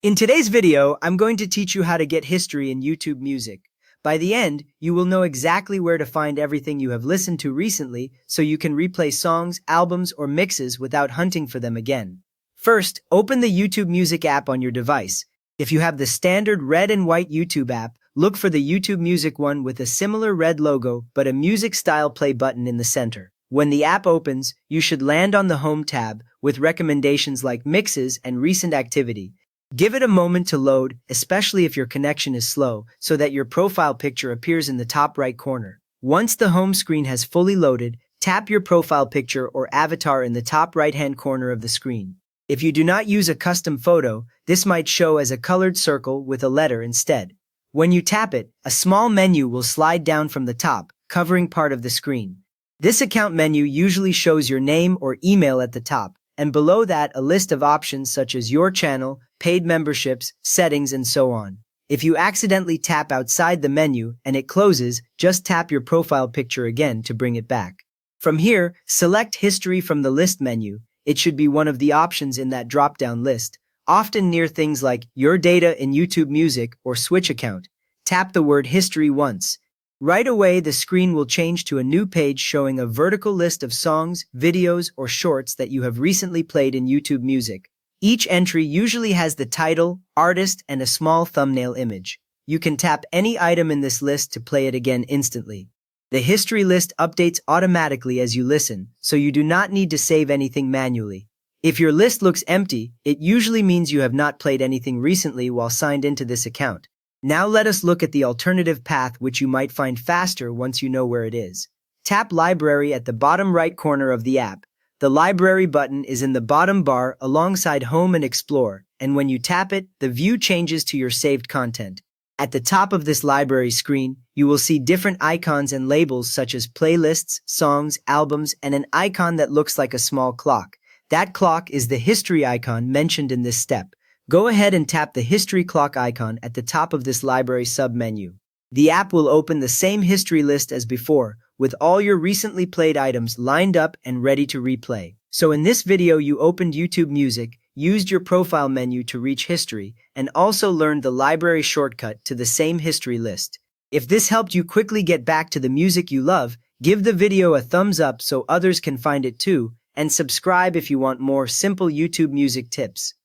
In today's video, I'm going to teach you how to get history in YouTube Music. By the end, you will know exactly where to find everything you have listened to recently so you can replay songs, albums, or mixes without hunting for them again. First, open the YouTube Music app on your device. If you have the standard red and white YouTube app, look for the YouTube Music one with a similar red logo but a music-style play button in the center. When the app opens, you should land on the Home tab with recommendations like mixes and recent activity. Give it a moment to load, especially if your connection is slow, so that your profile picture appears in the top right corner. Once the home screen has fully loaded, tap your profile picture or avatar in the top right-hand corner of the screen. If you do not use a custom photo, this might show as a colored circle with a letter instead. When you tap it, a small menu will slide down from the top, covering part of the screen. This account menu usually shows your name or email at the top, and below that a list of options such as your channel, paid memberships, settings, and so on. If you accidentally tap outside the menu and it closes, just tap your profile picture again to bring it back. From here, select History from the list menu. It should be one of the options in that drop-down list, often near things like Your Data in YouTube Music or Switch Account. Tap the word History once. Right away, the screen will change to a new page showing a vertical list of songs, videos, or shorts that you have recently played in YouTube Music. Each entry usually has the title, artist, and a small thumbnail image. You can tap any item in this list to play it again instantly. The history list updates automatically as you listen, so you do not need to save anything manually. If your list looks empty, it usually means you have not played anything recently while signed into this account. Now let us look at the alternative path which you might find faster once you know where it is. Tap Library at the bottom right corner of the app. The Library button is in the bottom bar alongside Home and Explore, and when you tap it, the view changes to your saved content. At the top of this library screen, you will see different icons and labels such as playlists, songs, albums, and an icon that looks like a small clock. That clock is the history icon mentioned in this step. Go ahead and tap the history clock icon at the top of this library sub-menu. The app will open the same history list as before, with all your recently played items lined up and ready to replay. So in this video you opened YouTube Music, used your profile menu to reach history, and also learned the library shortcut to the same history list. If this helped you quickly get back to the music you love, give the video a thumbs up so others can find it too, and subscribe if you want more simple YouTube Music tips.